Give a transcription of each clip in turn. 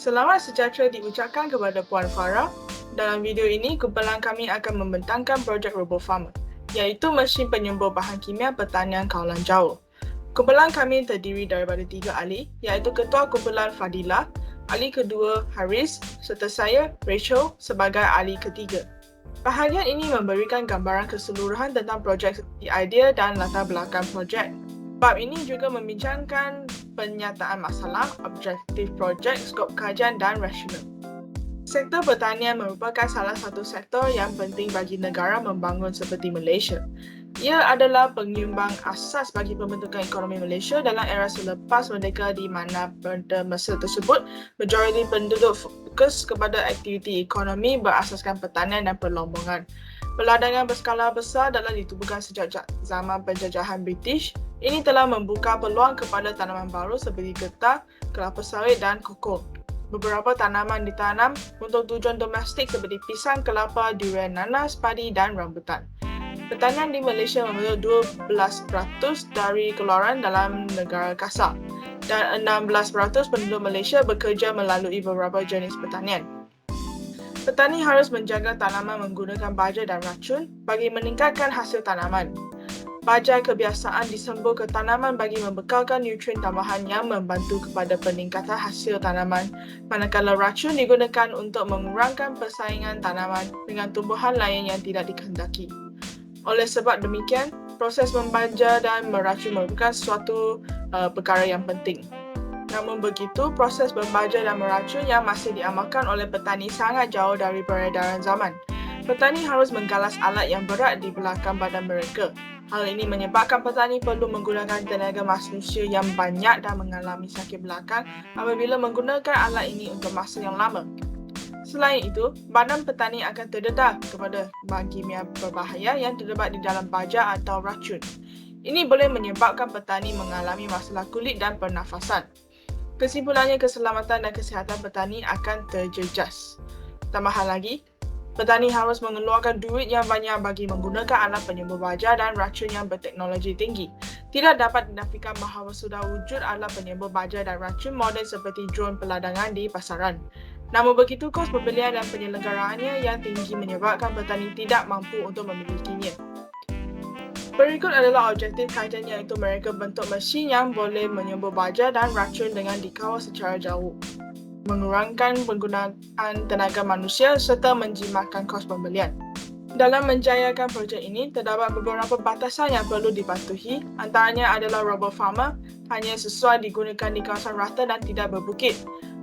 Selamat sejahtera diucapkan kepada Puan Farah. Dalam video ini, kumpulan kami akan membentangkan projek RoboFarmer, iaitu mesin penyembur bahan kimia pertanian kawalan jauh. Kumpulan kami terdiri daripada 3 ahli, iaitu Ketua Kumpulan Fadilah, ahli kedua Haris, serta saya, Rachel, sebagai ahli ketiga. Bahagian ini memberikan gambaran keseluruhan tentang projek seperti idea dan latar belakang projek. Bab ini juga membincangkan penyataan masalah, objektif projek, skop kajian dan rasional. Sektor pertanian merupakan salah satu sektor yang penting bagi negara membangun seperti Malaysia. Ia adalah penyumbang asas bagi pembentukan ekonomi Malaysia dalam era selepas merdeka, di mana pada masa tersebut majoriti penduduk fokus kepada aktiviti ekonomi berasaskan pertanian dan perlombongan. Perladangan berskala besar telah ditubuhkan sejak zaman penjajahan British. Ini telah membuka peluang kepada tanaman baru seperti getah, kelapa sawit dan koko. Beberapa tanaman ditanam untuk tujuan domestik seperti pisang, kelapa, durian, nanas, padi dan rambutan. Pertanian di Malaysia membentuk 12% dari keluaran dalam negara kasar, dan 16% penduduk Malaysia bekerja melalui beberapa jenis pertanian. Petani harus menjaga tanaman menggunakan baja dan racun bagi meningkatkan hasil tanaman. Baja kebiasaan disembur ke tanaman bagi membekalkan nutrien tambahan yang membantu kepada peningkatan hasil tanaman, manakala racun digunakan untuk mengurangkan persaingan tanaman dengan tumbuhan lain yang tidak dikehendaki. Oleh sebab demikian, proses membaja dan meracun merupakan suatu perkara yang penting. Namun begitu, proses membaja dan meracun yang masih diamalkan oleh petani sangat jauh dari peredaran zaman. Petani harus menggalas alat yang berat di belakang badan mereka. Hal ini menyebabkan petani perlu menggunakan tenaga manusia yang banyak dan mengalami sakit belakang apabila menggunakan alat ini untuk masa yang lama. Selain itu, badan petani akan terdedah kepada bahan kimia berbahaya yang terdapat di dalam baja atau racun. Ini boleh menyebabkan petani mengalami masalah kulit dan pernafasan. Kesimpulannya, keselamatan dan kesihatan petani akan terjejas. Tambahan lagi, petani harus mengeluarkan duit yang banyak bagi menggunakan alat penyembur baja dan racun yang berteknologi tinggi. Tidak dapat dinafikan bahawa sudah wujud alat penyembur baja dan racun moden seperti drone peladangan di pasaran. Namun begitu, kos pembelian dan penyelenggaraannya yang tinggi menyebabkan petani tidak mampu untuk memilikinya. Berikut adalah objektif kajian, iaitu mereka bentuk mesin yang boleh menyembur baja dan racun dengan dikawal secara jauh, mengurangkan penggunaan tenaga manusia serta menjimatkan kos pembelian. Dalam menjayakan projek ini, terdapat beberapa batasan yang perlu dipatuhi. Antaranya adalah RoboFarmer hanya sesuai digunakan di kawasan rata dan tidak berbukit.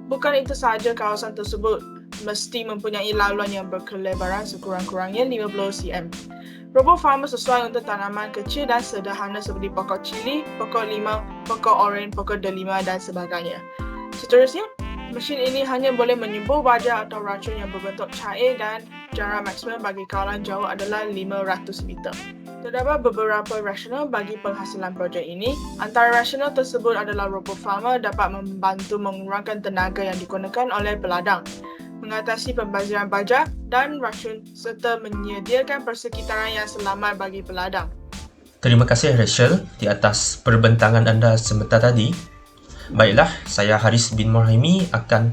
Bukan itu sahaja, kawasan tersebut mesti mempunyai laluan yang berkelebaran sekurang-kurangnya 50 cm. RoboFarmer sesuai untuk tanaman kecil dan sederhana seperti pokok cili, pokok limau, pokok oren, pokok delima dan sebagainya. Seterusnya, mesin ini hanya boleh menyembur baja atau racun yang berbentuk cair dan jarak maksimum bagi kawalan jauh adalah 500 meter. Terdapat beberapa rasional bagi penghasilan projek ini. Antara rasional tersebut adalah RoboFarmer dapat membantu mengurangkan tenaga yang digunakan oleh peladang, mengatasi pembaziran baja dan racun serta menyediakan persekitaran yang selamat bagi peladang. Terima kasih Rachel di atas perbentangan anda sebentar tadi. Baiklah, saya Haris bin Morhaimi akan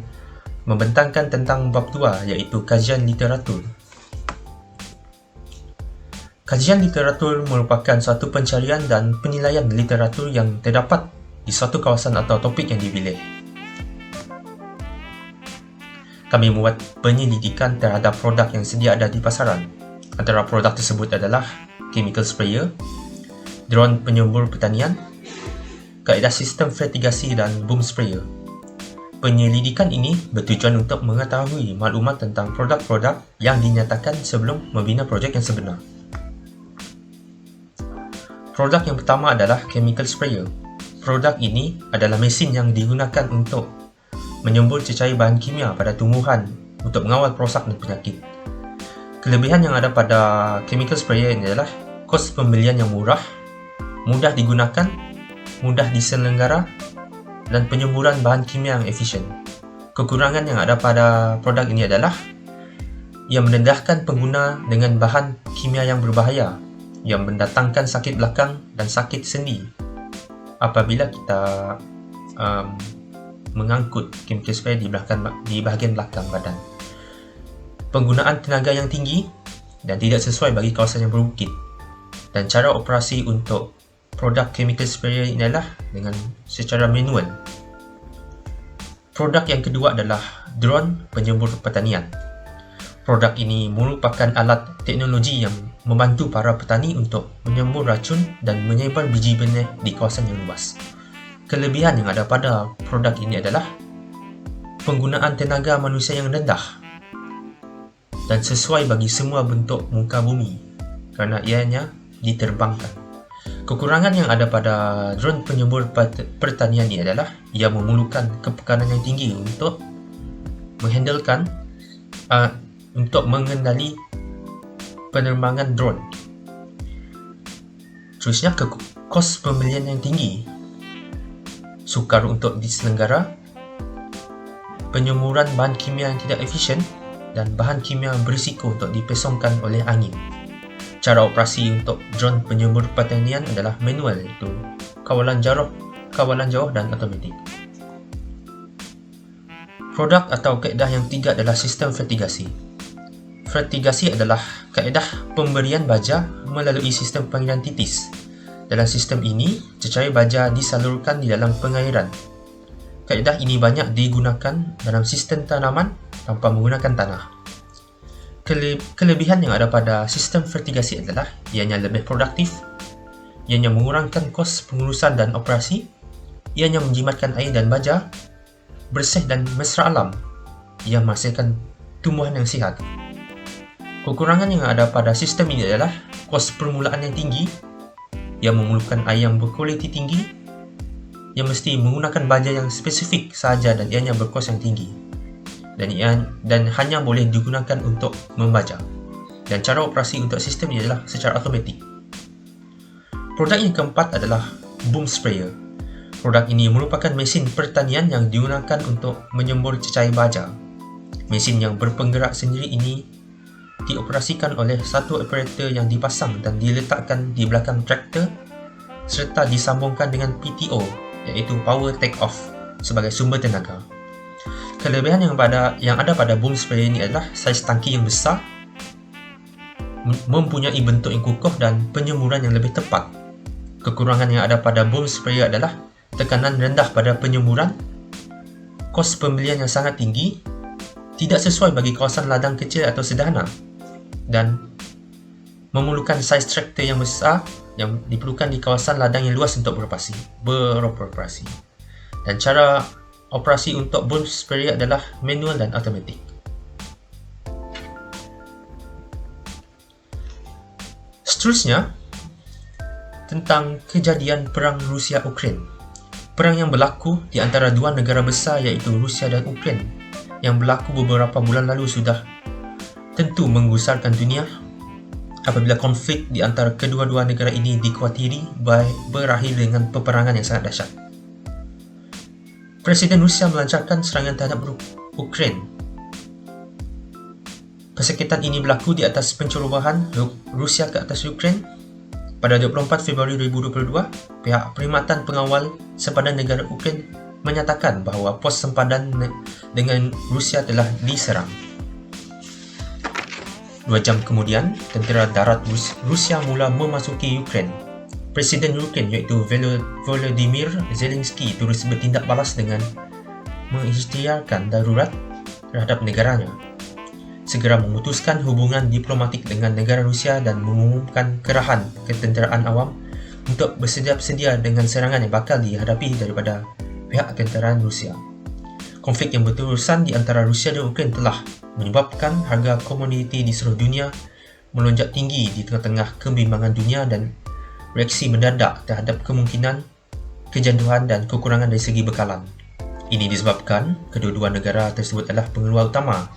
membentangkan tentang bab 2, iaitu kajian literatur. Kajian literatur merupakan suatu pencarian dan penilaian literatur yang terdapat di suatu kawasan atau topik yang dipilih. Kami membuat penyelidikan terhadap produk yang sedia ada di pasaran. Antara produk tersebut adalah chemical sprayer, drone penyembur pertanian, kaedah sistem fertigasi dan boom sprayer. Penyelidikan ini bertujuan untuk mengetahui maklumat tentang produk-produk yang dinyatakan sebelum membina projek yang sebenar. Produk yang pertama adalah chemical sprayer. Produk ini adalah mesin yang digunakan untuk menyembur cecair bahan kimia pada tumbuhan untuk mengawal perosak dan penyakit. Kelebihan yang ada pada chemical sprayer ini adalah kos pembelian yang murah, mudah digunakan, mudah diselenggara, dan penyemburan bahan kimia yang efisien. Kekurangan yang ada pada produk ini adalah ia mendedahkan pengguna dengan bahan kimia yang berbahaya yang mendatangkan sakit belakang dan sakit sendi apabila kita mengangkut chemical sprayer di bahagian belakang badan. Penggunaan tenaga yang tinggi dan tidak sesuai bagi kawasan yang berbukit. Dan cara operasi untuk produk chemical sprayer ini adalah dengan secara manual. Produk yang kedua adalah drone penyembur pertanian. Produk ini merupakan alat teknologi yang membantu para petani untuk menyembur racun dan menyebar biji benih di kawasan yang luas. Kelebihan yang ada pada produk ini adalah penggunaan tenaga manusia yang rendah dan sesuai bagi semua bentuk muka bumi kerana ianya diterbangkan. Kekurangan yang ada pada drone penyembur pertanian ini adalah ia memerlukan kepekanan yang tinggi untuk mengendali penerbangan drone. Terusnya, kos pembelian yang tinggi, sukar untuk diselenggara, penyemburan bahan kimia yang tidak efisien, dan bahan kimia berisiko untuk dipesongkan oleh angin. Cara operasi untuk drone penyembur pertanian adalah manual, iaitu kawalan jauh dan automatik. Produk atau kaedah yang ketiga adalah sistem fertigasi. Fertigasi adalah kaedah pemberian baja melalui sistem pengairan titis. Dalam sistem ini, cecair baja disalurkan di dalam pengairan. Kaedah ini banyak digunakan dalam sistem tanaman tanpa menggunakan tanah. Kelebihan yang ada pada sistem fertigasi adalah ianya lebih produktif, ianya mengurangkan kos pengurusan dan operasi, ianya menjimatkan air dan baja, bersih dan mesra alam, ia menghasilkan tumbuhan yang sihat. Kekurangan yang ada pada sistem ini adalah kos permulaan yang tinggi, ia memerlukan air yang berkualiti tinggi, ia mesti menggunakan baja yang spesifik sahaja dan ianya berkos yang tinggi. Dan hanya boleh digunakan untuk membaja. Dan cara operasi untuk sistem ini adalah secara automatik. Produk yang keempat adalah boom sprayer. Produk ini merupakan mesin pertanian yang digunakan untuk menyembur cecair baja. Mesin yang berpenggerak sendiri ini dioperasikan oleh satu operator yang dipasang dan diletakkan di belakang traktor serta disambungkan dengan PTO, iaitu Power Take Off, sebagai sumber tenaga. Kelebihan yang ada pada boom sprayer ini adalah saiz tangki yang besar, mempunyai bentuk yang kukuh dan penyemburan yang lebih tepat. Kekurangan yang ada pada boom sprayer adalah tekanan rendah pada penyemburan, kos pembelian yang sangat tinggi, tidak sesuai bagi kawasan ladang kecil atau sederhana, dan memerlukan saiz traktor yang besar yang diperlukan di kawasan ladang yang luas untuk beroperasi. Dan cara operasi untuk boom sprayer adalah manual dan automatik. Seterusnya, tentang kejadian perang Rusia-Ukraine. Perang yang berlaku di antara dua negara besar iaitu Rusia dan Ukraine yang berlaku beberapa bulan lalu sudah tentu menggusarkan dunia apabila konflik di antara kedua-dua negara ini dikhawatiri berakhir dengan peperangan yang sangat dahsyat. Presiden Rusia melancarkan serangan terhadap Ukraine. Kesakitan ini berlaku di atas pencerobohan Rusia ke atas Ukraine. Pada 24 Februari 2022, pihak Perkhidmatan Pengawal Sempadan Negara Ukraine menyatakan bahawa pos sempadan dengan Rusia telah diserang. 2 jam kemudian, tentera darat Rusia mula memasuki Ukraine. Presiden Ukraine iaitu Volodymyr Zelensky terus bertindak balas dengan mengisytiharkan darurat terhadap negaranya, segera memutuskan hubungan diplomatik dengan negara Rusia dan mengumumkan kerahan ketenteraan awam untuk bersedia dengan serangan yang bakal dihadapi daripada pihak ketenteraan Rusia. Konflik yang berterusan di antara Rusia dan Ukraine telah menyebabkan harga komoditi di seluruh dunia melonjak tinggi di tengah-tengah kebimbangan dunia dan reaksi mendadak terhadap kemungkinan kejatuhan dan kekurangan dari segi bekalan. Ini disebabkan kedua-dua negara tersebut adalah pengeluar utama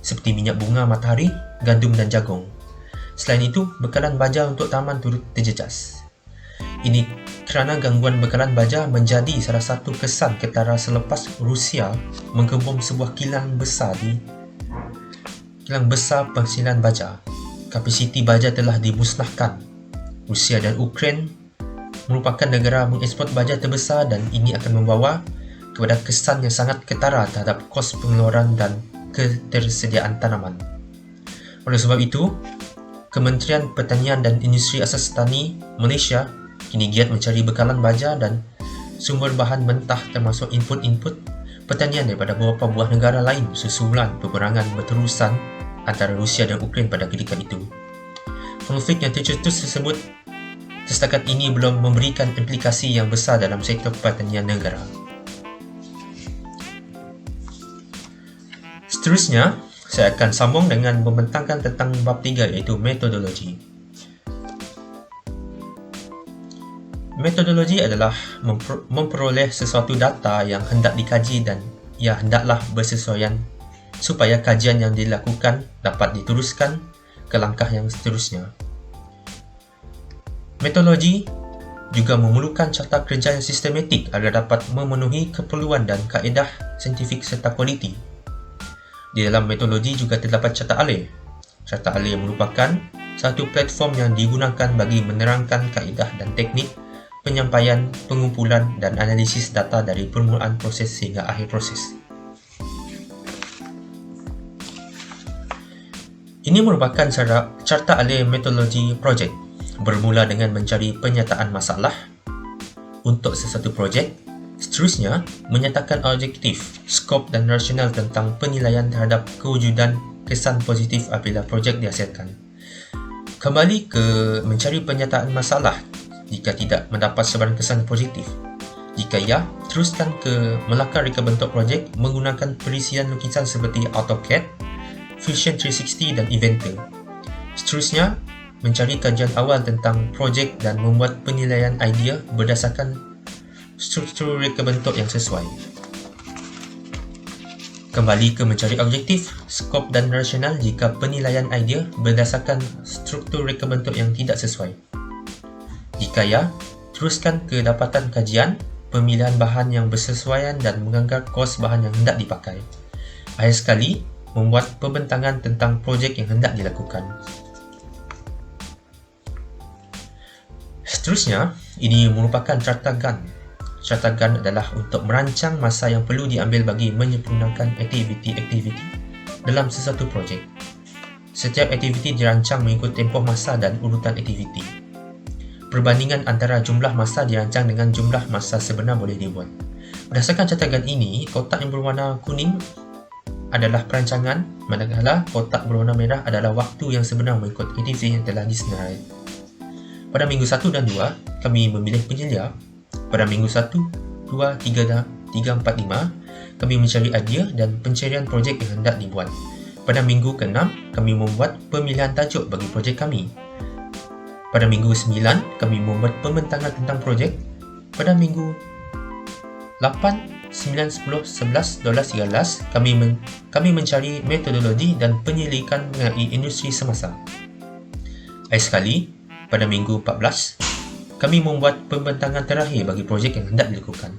seperti minyak bunga matahari, gandum dan jagung. Selain itu, bekalan baja untuk taman turut terjejas. Ini kerana gangguan bekalan baja menjadi salah satu kesan ketara selepas Rusia menggembom sebuah kilang besar penghasilan baja. Kapasiti baja telah dimusnahkan. Rusia dan Ukraine merupakan negara mengeksport baja terbesar dan ini akan membawa kepada kesan yang sangat ketara terhadap kos pengeluaran dan ketersediaan tanaman. Oleh sebab itu, Kementerian Pertanian dan Industri Asas Tani Malaysia kini giat mencari bekalan baja dan sumber bahan mentah termasuk input-input pertanian daripada beberapa buah negara lain susulan peperangan berterusan antara Rusia dan Ukraine pada ketika itu. Konflik yang tercetus tersebut setakat ini belum memberikan implikasi yang besar dalam sektor pertanian negara. Seterusnya, saya akan sambung dengan membentangkan tentang bab 3 iaitu metodologi. Metodologi adalah memperoleh sesuatu data yang hendak dikaji dan ia hendaklah bersesuaian supaya kajian yang dilakukan dapat diteruskan ke langkah yang seterusnya. Metodologi juga memerlukan carta kerja yang sistematik agar dapat memenuhi keperluan dan kaedah saintifik serta kualiti. Di dalam metodologi juga terdapat carta alih. Carta alih merupakan satu platform yang digunakan bagi menerangkan kaedah dan teknik penyampaian, pengumpulan dan analisis data dari permulaan proses hingga akhir proses. Ini merupakan carta alih metodologi projek, bermula dengan mencari penyataan masalah untuk sesuatu projek. Seterusnya, menyatakan objektif, skop dan rasional tentang penilaian terhadap kewujudan kesan positif apabila projek dihasilkan. Kembali ke mencari penyataan masalah jika tidak mendapat sebarang kesan positif. Jika ya, teruskan ke melakar reka bentuk projek menggunakan perisian lukisan seperti AutoCAD, Fusion 360 dan Inventor. Seterusnya, mencari kajian awal tentang projek dan membuat penilaian idea berdasarkan struktur reka bentuk yang sesuai. Kembali ke mencari objektif, skop dan rasional jika penilaian idea berdasarkan struktur reka bentuk yang tidak sesuai. Jika ya, teruskan ke dapatan kajian, pemilihan bahan yang bersesuaian dan menganggar kos bahan yang hendak dipakai. Akhir sekali, membuat pembentangan tentang projek yang hendak dilakukan. Seterusnya, ini merupakan carta Gantt. Carta Gantt adalah untuk merancang masa yang perlu diambil bagi menyempurnakan aktiviti-aktiviti dalam sesuatu projek. Setiap aktiviti dirancang mengikut tempoh masa dan urutan aktiviti. Perbandingan antara jumlah masa dirancang dengan jumlah masa sebenar boleh dibuat. Berdasarkan carta Gantt ini, kotak yang berwarna kuning adalah perancangan, manakala kotak berwarna merah adalah waktu yang sebenar mengikut aktiviti yang telah disenarai. Pada minggu 1 dan 2, kami memilih penyelia. Pada minggu 1, 2, 3, 4, 5, kami mencari idea dan pencarian projek yang hendak dibuat. Pada minggu ke-6, kami membuat pemilihan tajuk bagi projek kami. Pada minggu 9, kami membuat pembentangan tentang projek. Pada minggu 8, 9, 10, 11, 12, 13, kami mencari metodologi dan penyelidikan mengenai industri semasa. Akhir sekali, pada minggu 14, kami membuat pembentangan terakhir bagi projek yang hendak dilakukan.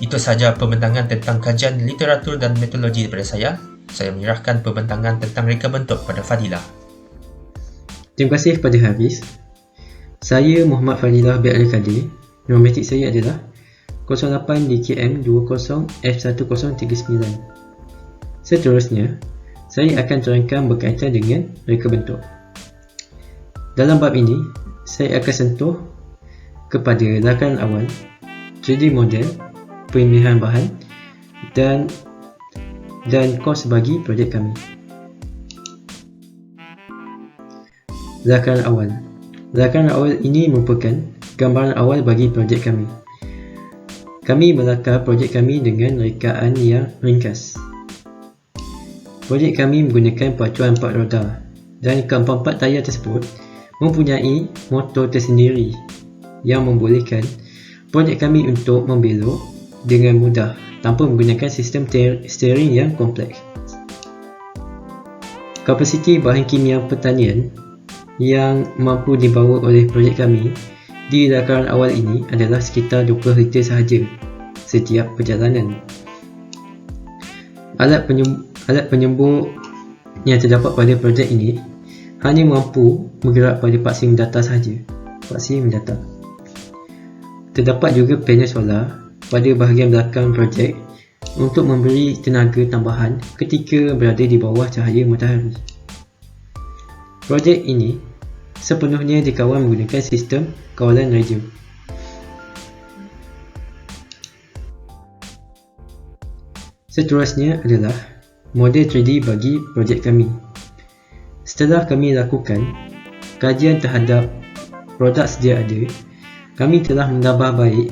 Itu sahaja pembentangan tentang kajian literatur dan metodologi daripada saya. Saya menyerahkan pembentangan tentang reka bentuk pada Fadilah. Terima kasih kepada Hafiz. Saya Muhammad Fadilah bin Al-Qadir. Nombor metrik saya adalah 08 DKM 20 F1039. Seterusnya, saya akan terangkan berkaitan dengan reka bentuk. Dalam bab ini, saya akan sentuh kepada rakanan awal, 3D model, pemilihan bahan dan kos bagi projek kami. Rakanan awal. Rakanan awal ini merupakan gambaran awal bagi projek kami. Kami melakar projek kami dengan rekaan yang ringkas. Projek kami menggunakan peraturan 4 roda dan keempat-empat tayar tersebut mempunyai motor tersendiri yang membolehkan projek kami untuk membelok dengan mudah tanpa menggunakan sistem steering yang kompleks. Kapasiti bahan kimia pertanian yang mampu dibawa oleh projek kami di rakanan awal ini adalah sekitar 20 liter sahaja setiap perjalanan. Alat penyembur yang terdapat pada projek ini hanya mampu bergerak pada paksing data sahaja. Paksing data. Terdapat juga panel solar pada bahagian belakang projek untuk memberi tenaga tambahan ketika berada di bawah cahaya matahari. Projek ini sepenuhnya dikawal menggunakan sistem kawalan radio. Seterusnya adalah model 3D bagi projek kami. Setelah kami lakukan kajian terhadap produk sedia ada, kami telah menambah baik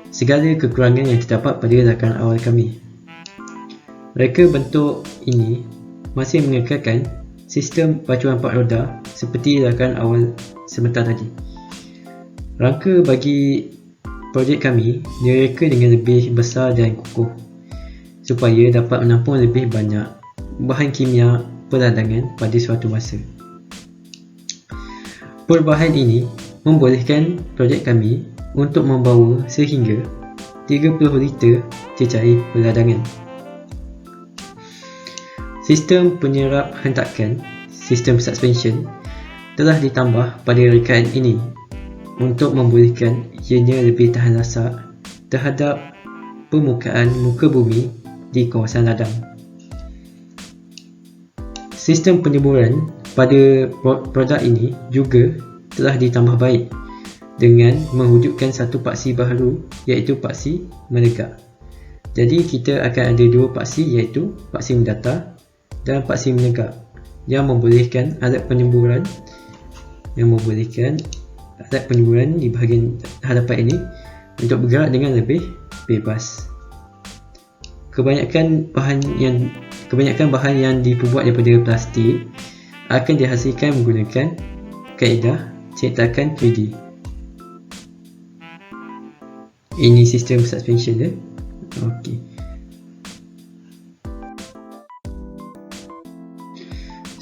segala kekurangan yang terdapat pada rakan awal kami. Reka bentuk ini masih mengekalkan sistem pacuan 4 roda seperti rakan awal sebentar tadi. Rangka bagi projek kami direka dengan lebih besar dan kukuh supaya dapat menampung lebih banyak bahan kimia peradangan pada suatu masa. Perubahan ini membolehkan projek kami untuk membawa sehingga 30 liter cecair peradangan. Sistem penyerap hentakan, sistem suspension, telah ditambah pada rekaan ini untuk membolehkan ianya lebih tahan rasak terhadap permukaan muka bumi di kawasan ladang. Sistem penyemburan pada produk ini juga telah ditambah baik dengan mewujudkan satu paksi baharu, iaitu paksi menegak. Jadi kita akan ada dua paksi, iaitu paksi mendatar dan paksi menegak, yang membolehkan alat penyemburan di bahagian hadapan ini untuk bergerak dengan lebih bebas. Kebanyakan bahan yang diperbuat daripada plastik akan dihasilkan menggunakan kaedah cetakan 3D. Ini sistem suspension dia. Okey.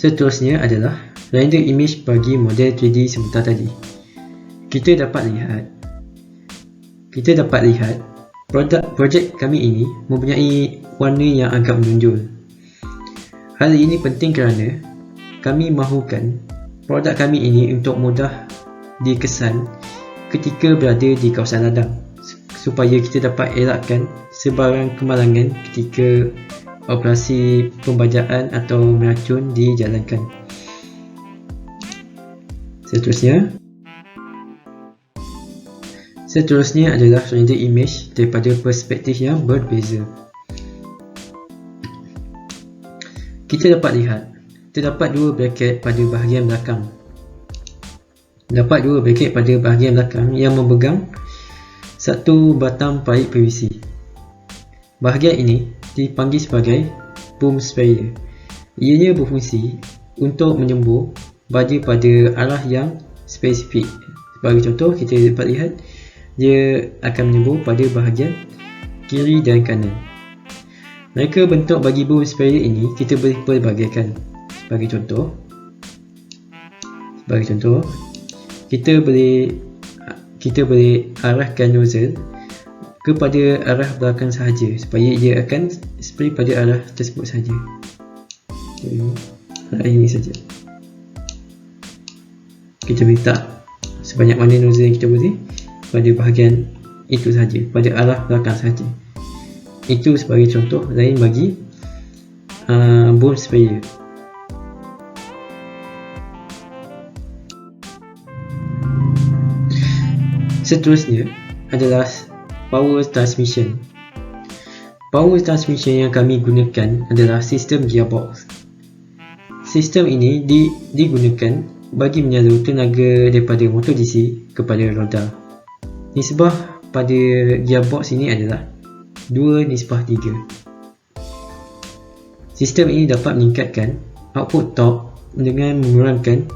Seterusnya adalah render image bagi model 3D sebentar tadi. Kita dapat lihat projek kami ini mempunyai warna yang agak menonjol. Hal ini penting kerana kami mahukan produk kami ini untuk mudah dikesan ketika berada di kawasan ladang, supaya kita dapat elakkan sebarang kemalangan ketika operasi pembajaan atau meracun dijalankan. Seterusnya adalah render image daripada perspektif yang berbeza. Kita dapat lihat terdapat dua braket pada bahagian belakang. Yang memegang satu batang paip PVC. Bahagian ini dipanggil sebagai boom sprayer. Ianya berfungsi untuk menyembur baja pada arah yang spesifik. Sebagai contoh, kita dapat lihat dia akan menyembur pada bahagian kiri dan kanan. Mereka bentuk bagi boom sprayer ini kita boleh pelbagaikan. Sebagai contoh, kita boleh arahkan nozzle kepada arah belakang sahaja supaya ia akan spray pada arah tersebut sahaja. Arah ini saja. Kita letak sebanyak mana nozzle yang kita boleh pada bahagian itu sahaja, pada arah belakang sahaja. Itu sebagai contoh lain bagi boom sprayer. Seterusnya adalah power transmission. Power transmission yang kami gunakan adalah sistem gearbox. Sistem ini digunakan bagi menyalur tenaga daripada motor DC kepada roda. Nisbah pada gearbox ini adalah 2:3. Sistem ini dapat meningkatkan output torque dengan mengurangkan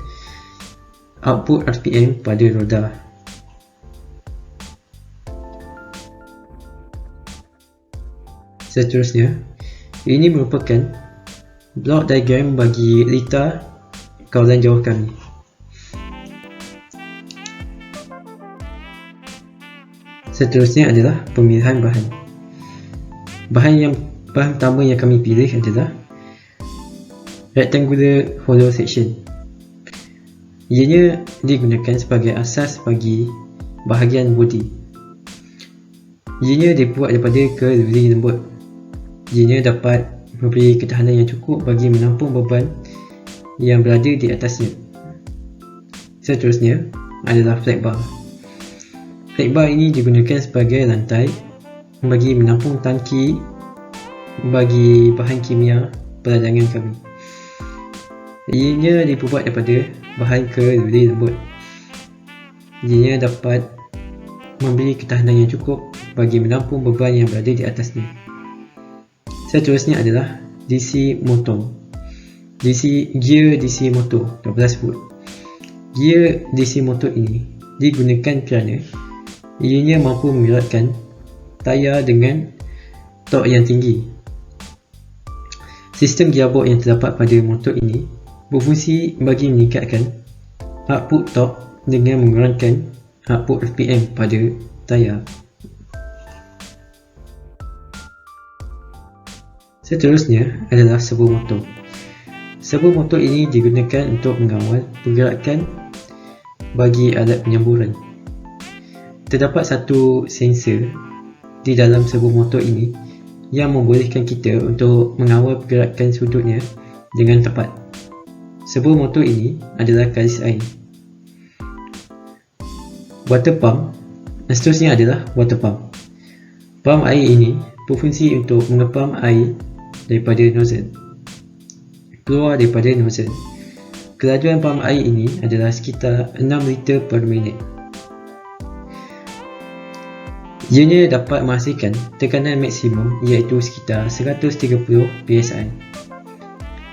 output RPM pada roda. Seterusnya, ini merupakan block diagram bagi litar kawalan jauh kami. Seterusnya adalah pemilihan bahan. Bahan pertama yang kami pilih adalah rectangular hollow section. Ianya digunakan sebagai asas bagi bahagian bodi. Ianya dibuat daripada keluri lembut. Ianya dapat memberi ketahanan yang cukup bagi menampung beban yang berada di atasnya. Seterusnya adalah flat bar. Flat bar ini digunakan sebagai lantai bagi menampung tangki bagi bahan kimia peradangan kami. Ianya dibuat daripada bahan keluri lembut. Ianya dapat memberi ketahanan yang cukup bagi menampung beban yang berada di atasnya. Seterusnya adalah DC motor. Gear DC motor 12 volt. Gear DC motor ini digunakan kerana ianya mampu menggerakkan tayar dengan torque yang tinggi. Sistem gearbox yang terdapat pada motor ini berfungsi bagi meningkatkan output torque dengan mengurangkan output RPM pada tayar. Seterusnya adalah servo motor. Servo motor ini digunakan untuk mengawal pergerakan bagi alat penyamburan. Terdapat satu sensor di dalam servo motor ini yang membolehkan kita untuk mengawal pergerakan sudutnya dengan tepat. Servo motor ini adalah kalis air. Water pump. Seterusnya adalah water pump. Pump air ini berfungsi untuk mengepam air daripada nozzle keluar daripada nozzle. Kelajuan pump air ini adalah sekitar 6 liter per minit. Ianya dapat menghasilkan tekanan maksimum iaitu sekitar 130 PSI.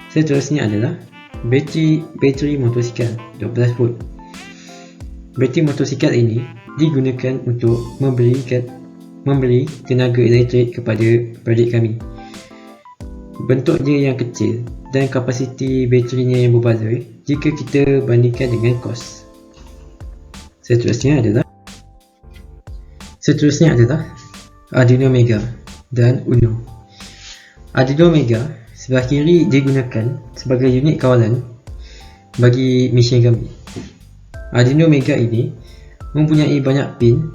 Seterusnya adalah bateri motosikal 12 volt. Bateri motosikal ini digunakan untuk memberi tenaga elektrik kepada projek kami. Bentuknya yang kecil dan kapasiti baterinya yang berbaloi jika kita bandingkan dengan kos. Seterusnya adalah Arduino Mega dan Uno. Arduino Mega sebelah kiri digunakan sebagai unit kawalan bagi mesin kami. Arduino Mega ini mempunyai banyak pin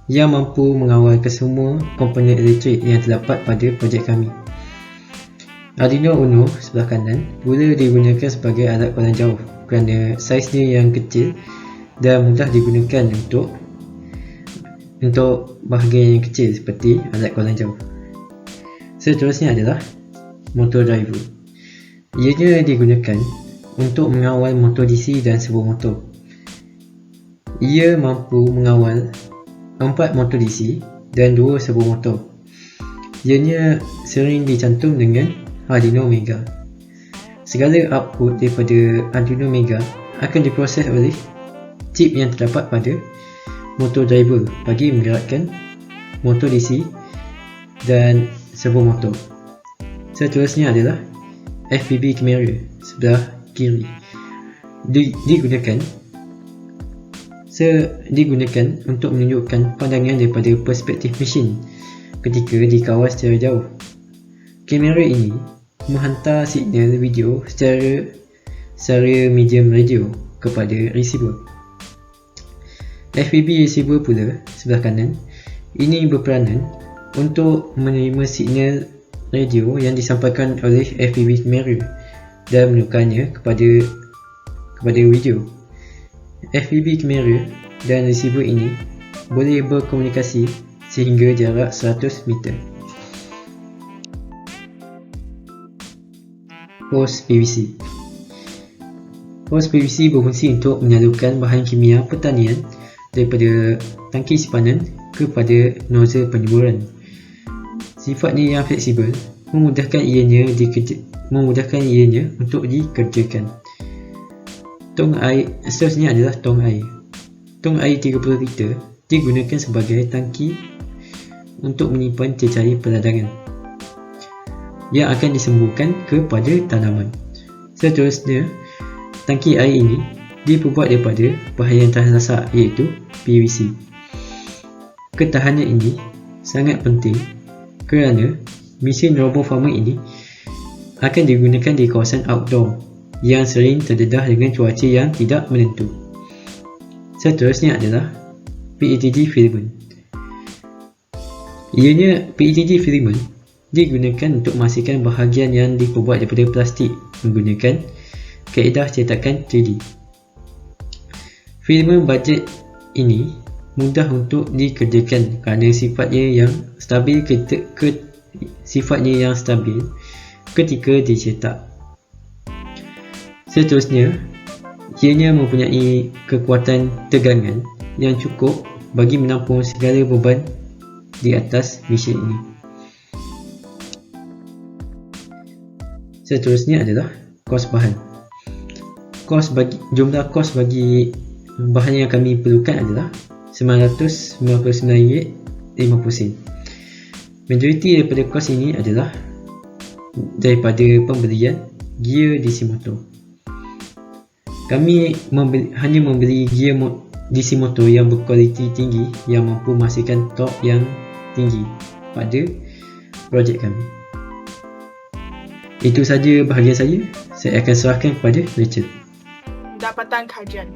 yang mampu mengawal kesemua komponen elektrik yang terdapat pada projek kami. Arduino Uno sebelah kanan pula digunakan sebagai alat kawalan jauh kerana saiznya yang kecil dan mudah digunakan untuk bahagian yang kecil seperti alat kawalan jauh. Seterusnya adalah motor driver. Ianya digunakan untuk mengawal motor DC dan servo motor. Ia mampu mengawal 4 motor DC dan 2 servo motor. Ianya sering dicantum dengan Arduino Mega. Segala output daripada Arduino Mega akan diproses oleh chip yang terdapat pada motor driver bagi menggerakkan motor DC dan servo motor. Seterusnya adalah FPV kamera sebelah kiri. Digunakan untuk menunjukkan pandangan daripada perspektif mesin ketika dikawal secara jauh. Kamera ini menghantar signal video secara medium radio kepada receiver. FPV receiver pula sebelah kanan ini berperanan untuk menerima signal radio yang disampaikan oleh FPV kamera dan menukarnya kepada video. FPV kamera dan receiver ini boleh berkomunikasi sehingga jarak 100 meter. Hose PVC. Hose PVC berfungsi untuk menyalurkan bahan kimia pertanian daripada tangki simpanan kepada nozzle penyemburan. Sifatnya yang fleksibel memudahkan ianya untuk dikerjakan. Tong air. Seterusnya adalah tong air. Tong air 30 liter digunakan sebagai tangki untuk menyimpan cecair peradangan yang akan disemburkan kepada tanaman. Seterusnya, tangki air ini diperbuat daripada bahan yang tahan lasak iaitu PVC. Ketahanan ini sangat penting kerana mesin RoboFarmer ini akan digunakan di kawasan outdoor yang sering terdedah dengan cuaca yang tidak menentu. Seterusnya adalah PETG filament. Ianya PETG filament digunakan untuk memastikan bahagian yang diperbuat daripada plastik menggunakan kaedah cetakan 3D. Filament bajet ini mudah untuk dikerjakan kerana sifatnya yang stabil ketika dicetak. Seterusnya, ianya mempunyai kekuatan tegangan yang cukup bagi menampung segala beban di atas mesin ini. Seterusnya adalah kos bahan. Jumlah kos bagi bahan yang kami perlukan adalah RM999.50. Majoriti daripada kos ini adalah daripada pembelian gear DC motor. Kami hanya membeli gear DC motor yang berkualiti tinggi yang mampu memastikan torque yang tinggi pada projek kami. Itu saja bahagian saya. Saya akan serahkan kepada Rachel. Dapatan kajian.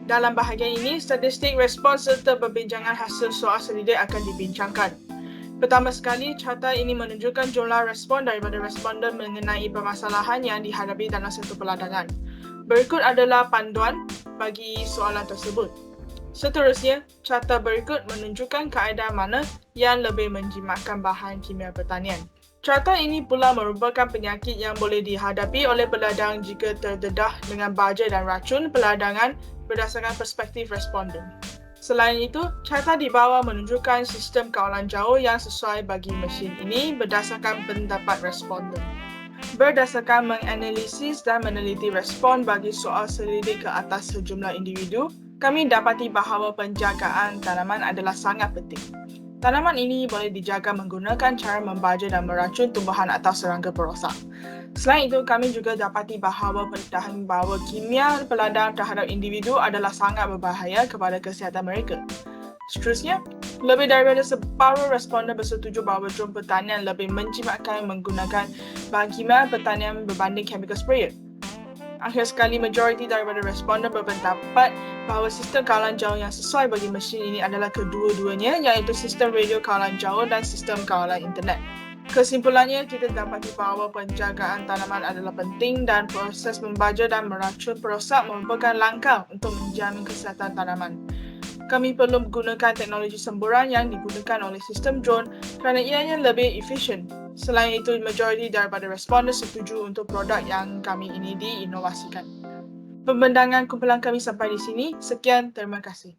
Dalam bahagian ini, statistik respons serta perbincangan hasil soal selidik akan dibincangkan. Pertama sekali, carta ini menunjukkan jumlah respon daripada responden mengenai permasalahan yang dihadapi dalam satu peladangan. Berikut adalah panduan bagi soalan tersebut. Seterusnya, carta berikut menunjukkan kaedah mana yang lebih menjimatkan bahan kimia pertanian. Carta ini pula merupakan penyakit yang boleh dihadapi oleh peladang jika terdedah dengan baja dan racun peladangan berdasarkan perspektif responden. Selain itu, carta di bawah menunjukkan sistem kawalan jauh yang sesuai bagi mesin ini berdasarkan pendapat responden. Berdasarkan menganalisis dan meneliti respon bagi soal selidik ke atas sejumlah individu, kami dapati bahawa penjagaan tanaman adalah sangat penting. Tanaman ini boleh dijaga menggunakan cara membaja dan meracun tumbuhan atau serangga perosak. Selain itu, kami juga dapati bahawa pendedahan bahawa kimia peladang terhadap individu adalah sangat berbahaya kepada kesihatan mereka. Seterusnya, lebih daripada separuh responden bersetuju bahawa drone pertanian lebih menjimatkan menggunakan bahan kimia pertanian berbanding chemical sprayer. Akhir sekali, majoriti daripada responden berpendapat bahawa sistem kawalan jauh yang sesuai bagi mesin ini adalah kedua-duanya, iaitu sistem radio kawalan jauh dan sistem kawalan internet. Kesimpulannya, kita dapati bahawa penjagaan tanaman adalah penting dan proses membaja dan meracun perosak merupakan langkah untuk menjamin kesihatan tanaman. Kami perlu menggunakan teknologi semburan yang digunakan oleh sistem drone kerana ianya lebih efisien. Selain itu, majoriti daripada responden setuju untuk produk yang kami ini diinovasikan. Pembendangan kumpulan kami sampai di sini. Sekian, terima kasih.